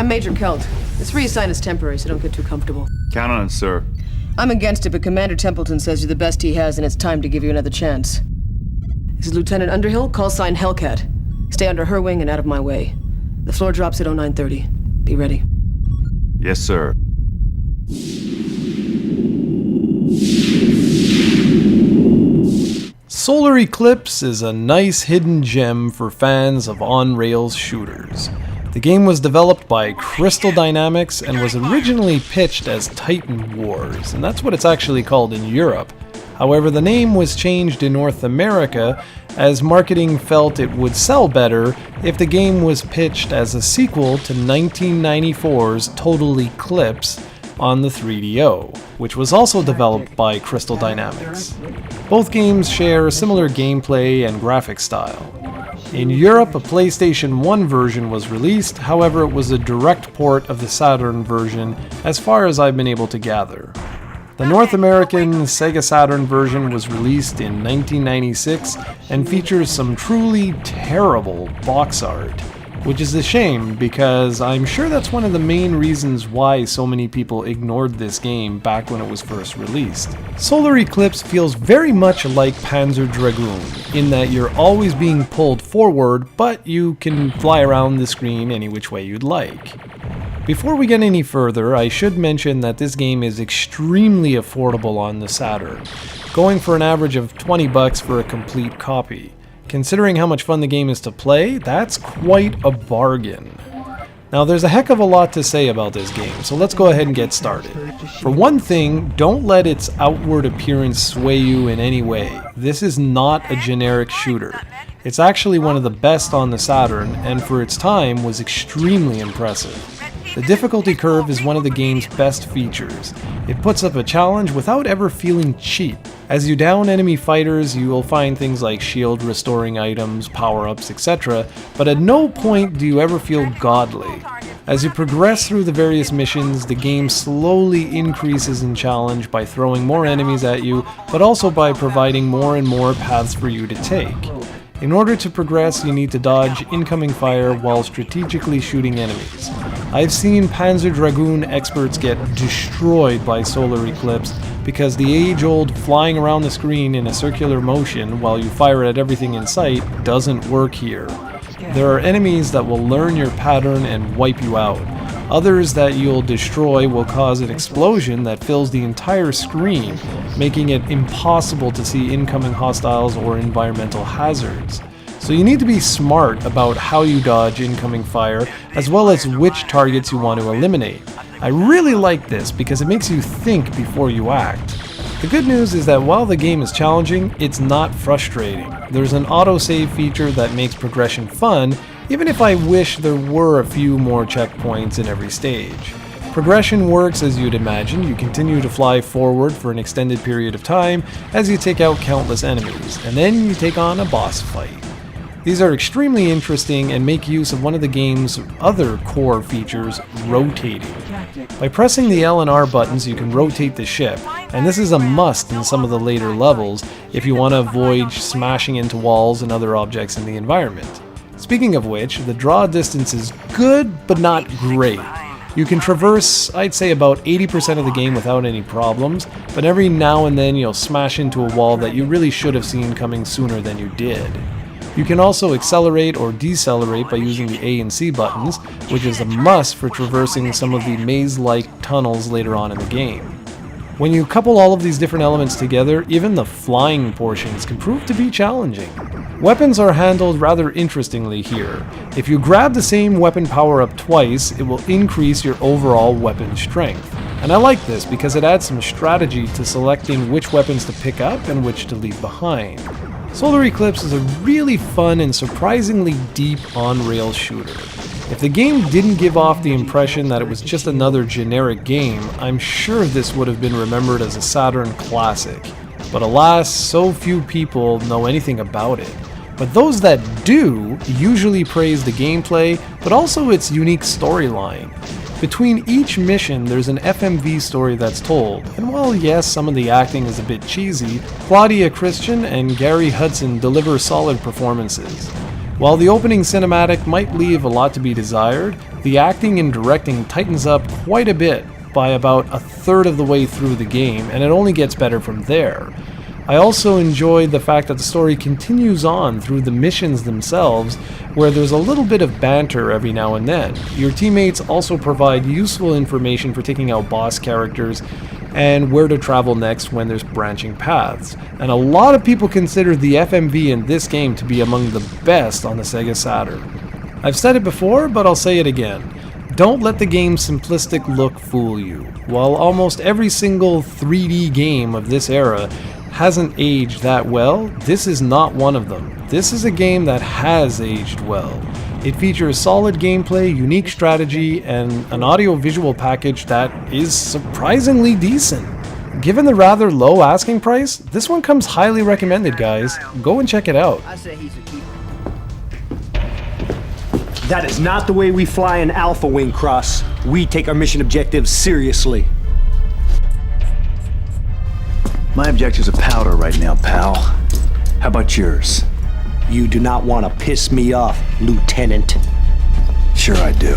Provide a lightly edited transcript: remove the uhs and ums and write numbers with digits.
I'm Major Kelt. This reassign is temporary, so don't get too comfortable. Count on it, sir. I'm against it, but Commander Templeton says you're the best he has, and it's time to give you another chance. This is Lieutenant Underhill, call sign Hellcat. Stay under her wing and out of my way. The floor drops at 0930. Be ready. Yes, sir. Solar Eclipse is a nice hidden gem for fans of on-rails shooters. The game was developed by Crystal Dynamics and was originally pitched as Titan Wars, and that's what it's actually called in Europe. However, the name was changed in North America as marketing felt it would sell better if the game was pitched as a sequel to 1994's Total Eclipse on the 3DO, which was also developed by Crystal Dynamics. Both games share similar gameplay and graphic style. In Europe, a PlayStation 1 version was released, however it was a direct port of the Saturn version as far as I've been able to gather. The North American SEGA Saturn version was released in 1996 and features some truly terrible box art, which is a shame because I'm sure that's one of the main reasons why so many people ignored this game back when it was first released. Solar Eclipse feels very much like Panzer Dragoon in that you're always being pulled forward, but you can fly around the screen any which way you'd like. Before we get any further, I should mention that this game is extremely affordable on the Saturn, going for an average of $20 for a complete copy. Considering how much fun the game is to play, that's quite a bargain. Now there's a heck of a lot to say about this game, so let's go ahead and get started. For one thing, don't let its outward appearance sway you in any way. This is not a generic shooter. It's actually one of the best on the Saturn, and for its time was extremely impressive. The difficulty curve is one of the game's best features. It puts up a challenge without ever feeling cheap. As you down enemy fighters, you will find things like shield restoring items, power-ups, etc., but at no point do you ever feel godly. As you progress through the various missions, the game slowly increases in challenge by throwing more enemies at you, but also by providing more and more paths for you to take. In order to progress, you need to dodge incoming fire while strategically shooting enemies. I've seen Panzer Dragoon experts get destroyed by Solar Eclipse because the age-old flying around the screen in a circular motion while you fire at everything in sight doesn't work here. There are enemies that will learn your pattern and wipe you out. Others that you'll destroy will cause an explosion that fills the entire screen, making it impossible to see incoming hostiles or environmental hazards. So you need to be smart about how you dodge incoming fire, as well as which targets you want to eliminate. I really like this because it makes you think before you act. The good news is that while the game is challenging, it's not frustrating. There's an autosave feature that makes progression fun, even if I wish there were a few more checkpoints in every stage. Progression works as you'd imagine. You continue to fly forward for an extended period of time as you take out countless enemies, and then you take on a boss fight. These are extremely interesting and make use of one of the game's other core features, rotating. By pressing the L and R buttons, you can rotate the ship, and this is a must in some of the later levels if you want to avoid smashing into walls and other objects in the environment. Speaking of which, the draw distance is good, but not great. You can traverse, I'd say, about 80% of the game without any problems, but every now and then you'll smash into a wall that you really should have seen coming sooner than you did. You can also accelerate or decelerate by using the A and C buttons, which is a must for traversing some of the maze-like tunnels later on in the game. When you couple all of these different elements together, even the flying portions can prove to be challenging. Weapons are handled rather interestingly here. If you grab the same weapon power-up twice, it will increase your overall weapon strength. And I like this because it adds some strategy to selecting which weapons to pick up and which to leave behind. Solar Eclipse is a really fun and surprisingly deep on-rails shooter. If the game didn't give off the impression that it was just another generic game, I'm sure this would have been remembered as a Saturn classic. But alas, so few people know anything about it. But those that do usually praise the gameplay, but also its unique storyline. Between each mission, there's an FMV story that's told, and while yes, some of the acting is a bit cheesy, Claudia Christian and Gary Hudson deliver solid performances. While the opening cinematic might leave a lot to be desired, the acting and directing tightens up quite a bit by about a third of the way through the game, and it only gets better from there. I also enjoyed the fact that the story continues on through the missions themselves, where there's a little bit of banter every now and then. Your teammates also provide useful information for taking out boss characters and where to travel next when there's branching paths. And a lot of people consider the FMV in this game to be among the best on the SEGA Saturn. I've said it before, but I'll say it again. Don't let the game's simplistic look fool you. While almost every single 3D game of this era hasn't aged that well, this is not one of them. This is a game that has aged well. It features solid gameplay, unique strategy, and an audio-visual package that is surprisingly decent. Given the rather low asking price, this one comes highly recommended, guys. Go and check it out. That is not the way we fly an Alpha Wing, Cross. We take our mission objectives seriously. My objectives are powder right now, pal. How about yours? You do not want to piss me off, Lieutenant. Sure I do.